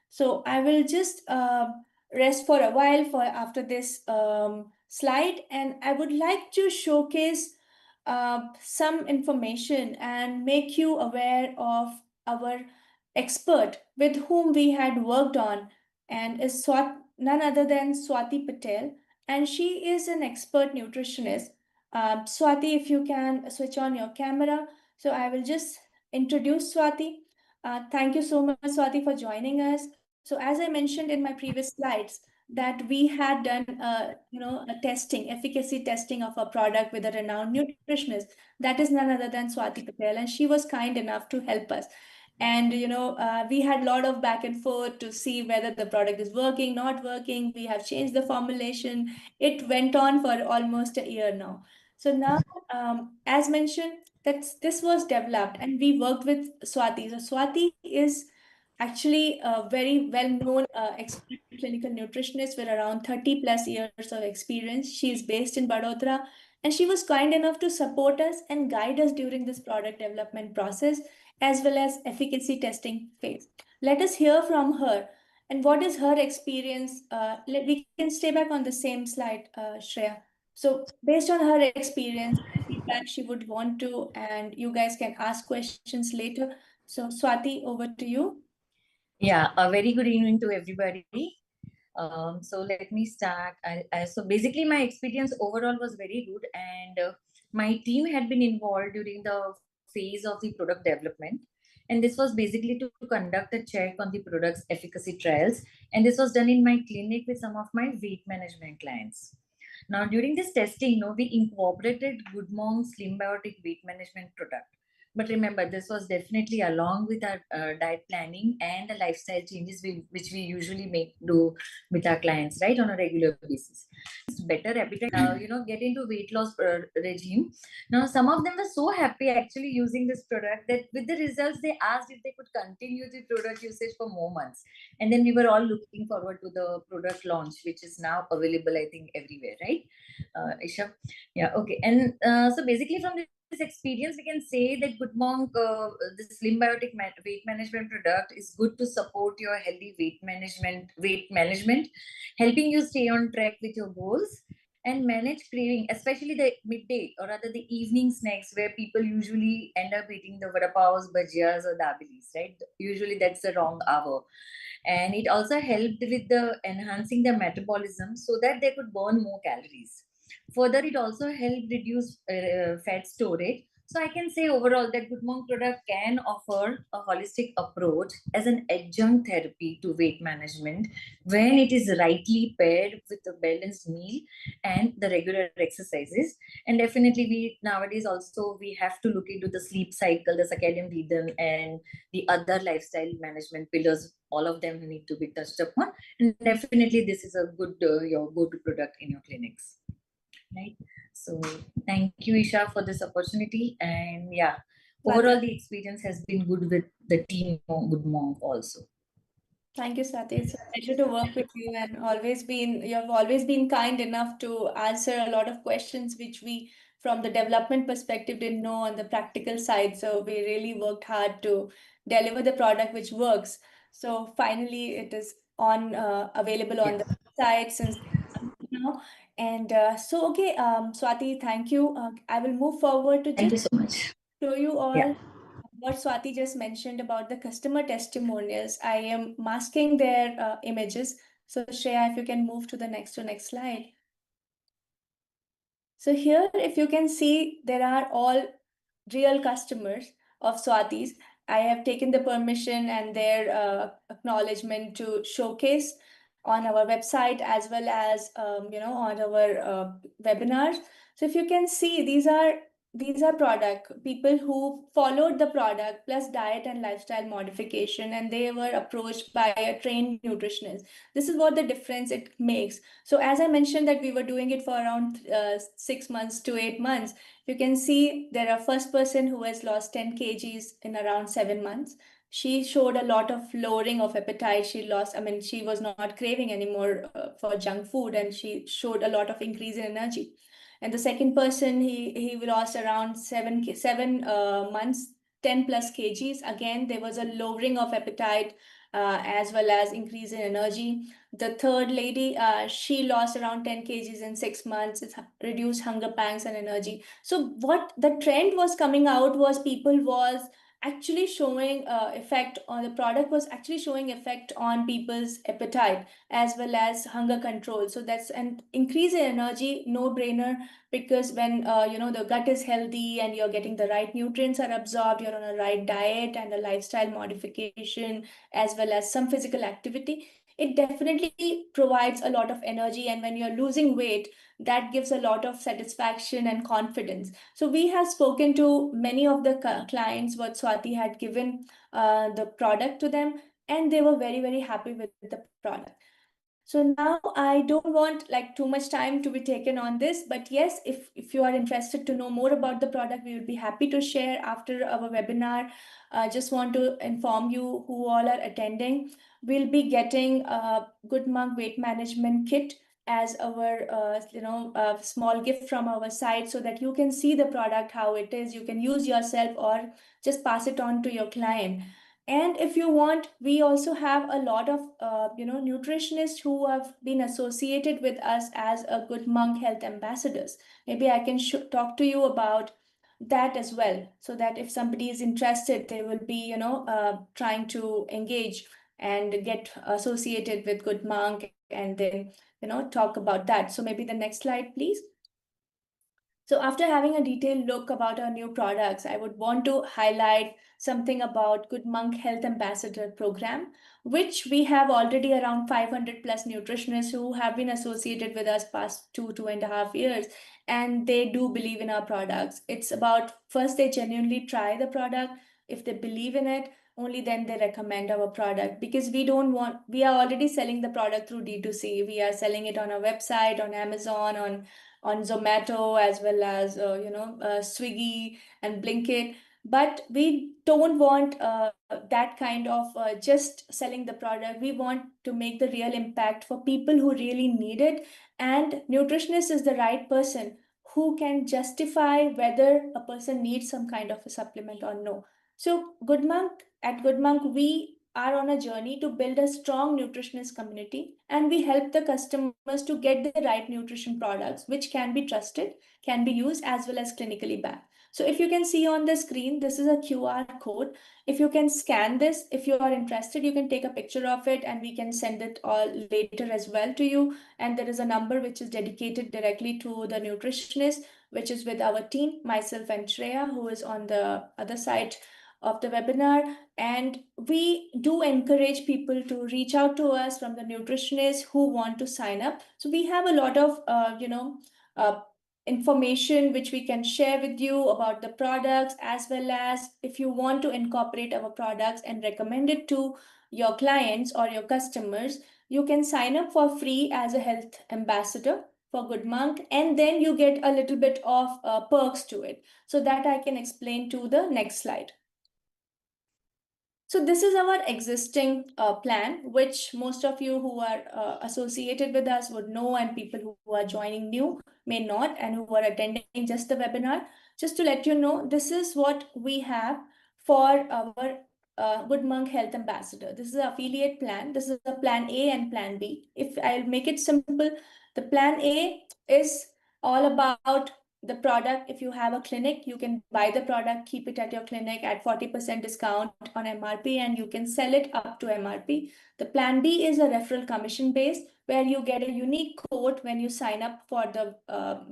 So I will just rest for a while for after this slide, and I would like to showcase some information and make you aware of our expert with whom we had worked on, and is none other than Swati Patel, and she is an expert nutritionist. Swati, if you can switch on your camera, so I will just introduce Swati. Thank you so much, Swati, for joining us. So as I mentioned in my previous slides, that we had done, a testing, efficacy testing of a product with a renowned nutritionist. That is none other than Swati Patel, and she was kind enough to help us. And we had a lot of back and forth to see whether the product is working, not working. We have changed the formulation. It went on for almost a year now. So now, as mentioned, that this was developed, and we worked with Swati. So Swati is actually a very well-known expert clinical nutritionist with around 30 plus years of experience. She is based in Vadodara, and she was kind enough to support us and guide us during this product development process as well as efficacy testing phase. Let us hear from her and what is her experience. We can stay back on the same slide, Shreya. So based on her experience, feedback she would want to, and you guys can ask questions later. So Swati, over to you. Yeah, a very good evening to everybody. So let me start. So basically, my experience overall was very good, and my team had been involved during the phase of the product development. And this was basically to conduct a check on the product's efficacy trials. And this was done in my clinic with some of my weight management clients. Now, during this testing, we incorporated Good Monk Slim Biotic weight management product. But remember, this was definitely along with our diet planning and the lifestyle changes which we usually do with our clients, right, on a regular basis. It's better appetite, get into weight loss regime. Now, some of them were so happy actually using this product that with the results, they asked if they could continue the product usage for more months. And then we were all looking forward to the product launch, which is now available, I think, everywhere, right, Isha? Yeah, okay. And so basically from this experience, we can say that Good Monk, the Slim Biotic weight management product is good to support your healthy weight management, helping you stay on track with your goals and manage craving, especially the midday or rather the evening snacks where people usually end up eating the vada pavs, bhajiyas or dabilis, right? Usually that's the wrong hour. And it also helped with the enhancing the metabolism so that they could burn more calories. Further, it also helped reduce fat storage. So I can say overall that Good Monk product can offer a holistic approach as an adjunct therapy to weight management when it is rightly paired with a balanced meal and the regular exercises. And definitely we nowadays also we have to look into the sleep cycle, the circadian rhythm, and the other lifestyle management pillars. All of them need to be touched upon. And definitely this is a good your go-to product in your clinics. Right. So thank you, Isha, for this opportunity. And yeah, overall the experience has been good with the team of Good Monk also. Thank you, Swati. It's a pleasure to work with you, and you have always been kind enough to answer a lot of questions which we, from the development perspective, didn't know on the practical side. So we really worked hard to deliver the product which works. So finally, it is on available on the website since now. And okay, Swati, thank you. I will move forward to Thank you just so much. show you all. Yeah. What Swati just mentioned about the customer testimonials. I am masking their images. So Shreya, if you can move to the next slide. So here, if you can see, there are all real customers of Swati's. I have taken the permission and their acknowledgement to showcase on our website as well as on our webinars. So if you can see, these are product people who followed the product plus diet and lifestyle modification, and they were approached by a trained nutritionist. This is what the difference it makes. So as I mentioned that we were doing it for around 6 months to 8 months, you can see there are first person who has lost 10 kgs in around 7 months. she showed a lot of lowering of appetite. She lost, I mean, she was not craving anymore for junk food, and she showed a lot of increase in energy. And the second person, he lost around 7 months, 10 plus kgs. Again, there was a lowering of appetite as well as increase in energy. The third lady, she lost around 10 kgs in 6 months. It's reduced hunger pangs and energy. So what the trend was coming out was people was actually showing effect on the product, was actually showing effect on people's appetite as well as hunger control. So that's an increase in energy, no brainer, because when the gut is healthy and you're getting the right nutrients are absorbed, you're on a right diet and a lifestyle modification as well as some physical activity, it definitely provides a lot of energy. And when you're losing weight, that gives a lot of satisfaction and confidence. So we have spoken to many of the clients what Swati had given the product to them, and they were very, very happy with the product. So now I don't want like too much time to be taken on this, but yes, if you are interested to know more about the product, we would be happy to share after our webinar. Just want to inform you who all are attending. We'll be getting a Good Monk Weight Management Kit as our small gift from our side, so that you can see the product, how it is. You can use yourself or just pass it on to your client. And if you want, we also have a lot of nutritionists who have been associated with us as a Good Monk Health Ambassadors. Maybe I can talk to you about that as well, so that if somebody is interested, they will be trying to engage and get associated with Good Monk, and then talk about that. So maybe the next slide, please. So after having a detailed look about our new products, I would want to highlight something about Good Monk Health Ambassador Program, which we have already around 500 plus nutritionists who have been associated with us past 2.5 years, and they do believe in our products. It's about first they genuinely try the product. If they believe in it, only then they recommend our product, because we are already selling the product through D2C. We are selling it on our website, on Amazon, on Zomato, as well as Swiggy and Blinkit. But we don't want that kind of just selling the product. We want to make the real impact for people who really need it. And nutritionist is the right person who can justify whether a person needs some kind of a supplement or no. So at Good Monk, we are on a journey to build a strong nutritionist community, and we help the customers to get the right nutrition products which can be trusted, can be used, as well as clinically backed. So if you can see on the screen, this is a QR code. If you can scan this, if you are interested, you can take a picture of it and we can send it all later as well to you. And there is a number which is dedicated directly to the nutritionist, which is with our team, myself and Shreya, who is on the other side of the webinar. And we do encourage people to reach out to us from the nutritionists who want to sign up. So we have a lot of uh, information which we can share with you about the products, as well as if you want to incorporate our products and recommend it to your clients or your customers, you can sign up for free as a health ambassador for Good Monk, and then you get a little bit of perks to it. So that I can explain to the next slide. So this is our existing plan, which most of you who are associated with us would know, and people who are joining new may not, and who are attending just the webinar. Just to let you know, this is what we have for our Good Monk Health Ambassador. This is an affiliate plan. This is a plan A and plan B. If I'll make it simple, the plan A is all about the product. If you have a clinic, you can buy the product, keep it at your clinic at 40% discount on MRP, and you can sell it up to MRP. The plan B is a referral commission based, where you get a unique code when you sign up for the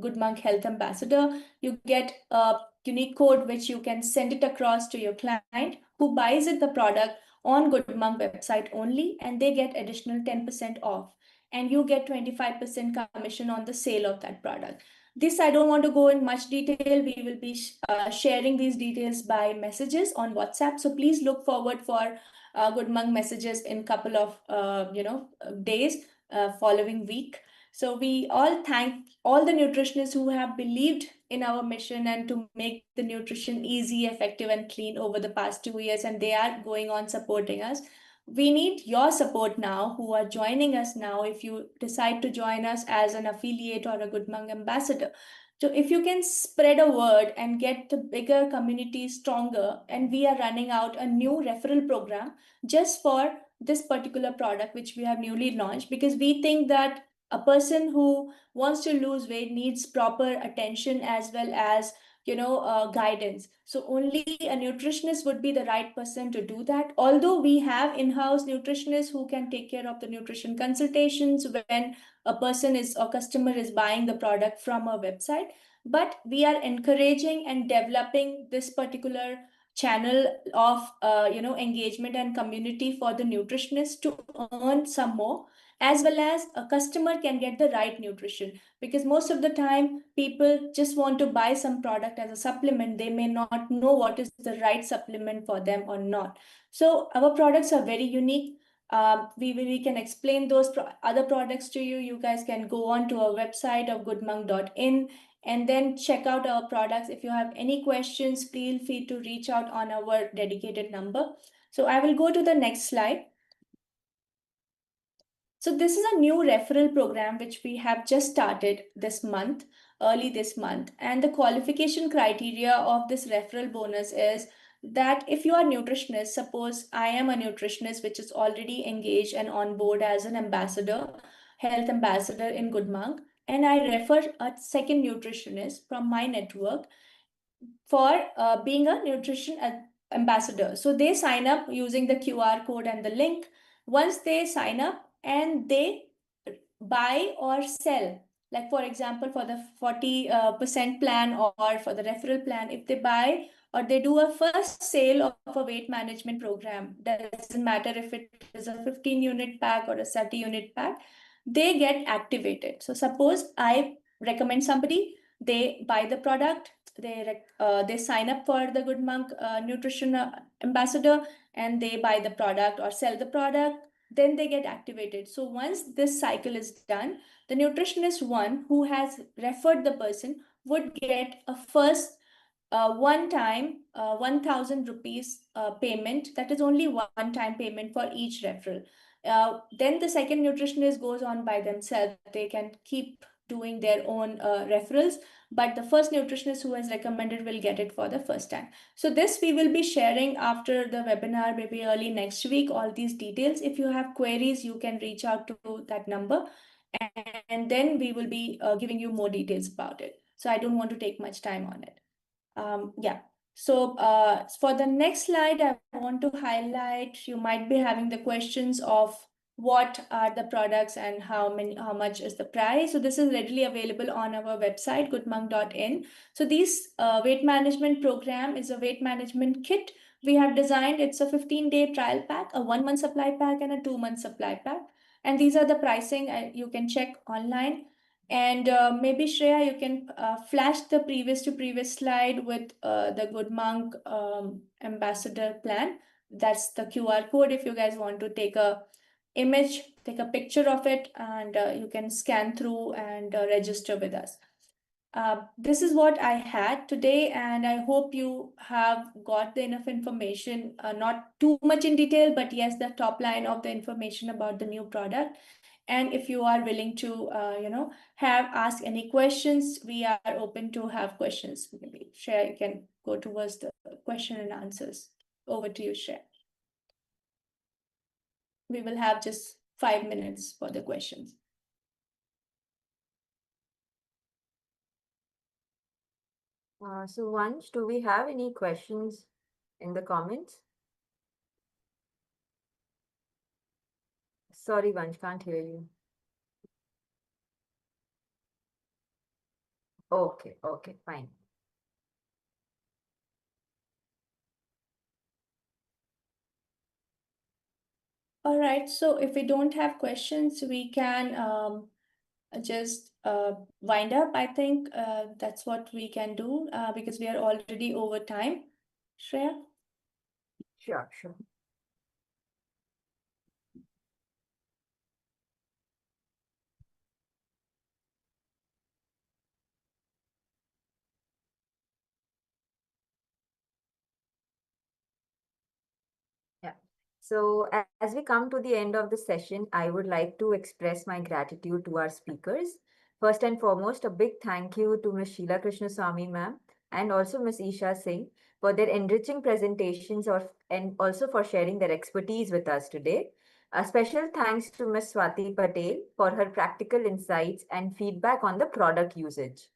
Good Monk Health Ambassador. You get a unique code which you can send it across to your client who buys it the product on Good Monk website only, and they get additional 10% off, and you get 25% commission on the sale of that product. This I don't want to go in much detail. We will be sharing these details by messages on WhatsApp. So please look forward for Good Monk messages in couple of days following week. So we all thank all the nutritionists who have believed in our mission and to make the nutrition easy, effective, and clean over the past 2 years, and they are going on supporting us. We need your support now, who are joining us now, if you decide to join us as an affiliate or a Good Monk ambassador. So if you can spread a word and get the bigger community stronger, and we are running out a new referral program just for this particular product, which we have newly launched, because we think that a person who wants to lose weight needs proper attention as well as guidance. So only a nutritionist would be the right person to do that, although we have in-house nutritionists who can take care of the nutrition consultations when a person is or customer is buying the product from our website. But we are encouraging and developing this particular channel of engagement and community for the nutritionist to earn some more, as well as a customer can get the right nutrition, because most of the time people just want to buy some product as a supplement. They may not know what is the right supplement for them or not. So our products are very unique. We can explain those other products to you. You guys can go on to our website of goodmonk.in and then check out our products. If you have any questions, feel free to reach out on our dedicated number. So I will go to the next slide. So this is a new referral program which we have just started this month, early this month. And the qualification criteria of this referral bonus is that if you are a nutritionist, suppose I am a nutritionist which is already engaged and on board as an ambassador, health ambassador in Good Monk, and I refer a second nutritionist from my network for being a nutrition ambassador. So they sign up using the QR code and the link. Once they sign up and they buy or sell, like for example, for the 40% plan or for the referral plan, if they buy or they do a first sale of a weight management program, doesn't matter if it is a 15 unit pack or a 30 unit pack, they get activated. So suppose I recommend somebody, they buy the product, they sign up for the Good Monk nutrition ambassador, and they buy the product or sell the product, then they get activated. So once this cycle is done, the nutritionist one who has referred the person would get a first one time 1000 rupees payment. That is only one time payment for each referral. Then the second nutritionist goes on by themselves. They can keep doing their own referrals, but the first nutritionist who has recommended will get it for the first time. So this we will be sharing after the webinar, maybe early next week, all these details. If you have queries, you can reach out to that number, and then we will be giving you more details about it. So I don't want to take much time on it. Yeah. So for the next slide, I want to highlight, you might be having the questions of what are the products and how much is the price. So this is readily available on our website, goodmonk.in. So this weight management program is a weight management kit we have designed. It's a 15-day trial pack, a 1-month supply pack, and a 2-month supply pack. And these are the pricing you can check online. And maybe Shreya, you can flash the previous slide with the Good Monk ambassador plan. That's the QR code if you guys want to take a image, take a picture of it, and you can scan through and register with us. This is what I had today, and I hope you have got the enough information, not too much in detail, but yes, the top line of the information about the new product. And if you are willing to, ask any questions, we are open to have questions. Maybe Shreya, you can go towards the question and answers. Over to you, Shreya. We will have just 5 minutes for the questions. So Vansh, do we have any questions in the comments? Sorry, Vansh, can't hear you. Okay, fine. All right, so if we don't have questions, we can just wind up. I think that's what we can do because we are already over time. Shreya? Sure. So, as we come to the end of the session, I would like to express my gratitude to our speakers. First and foremost, a big thank you to Ms. Sheila Krishnaswamy ma'am and also Ms. Isha Singh for their enriching presentations and also for sharing their expertise with us today. A special thanks to Ms. Swati Patel for her practical insights and feedback on the product usage.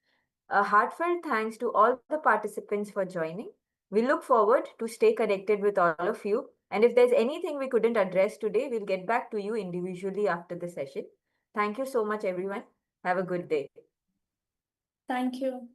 A heartfelt thanks to all the participants for joining. We look forward to stay connected with all of you. And if there's anything we couldn't address today, we'll get back to you individually after the session. Thank you so much, everyone. Have a good day. Thank you.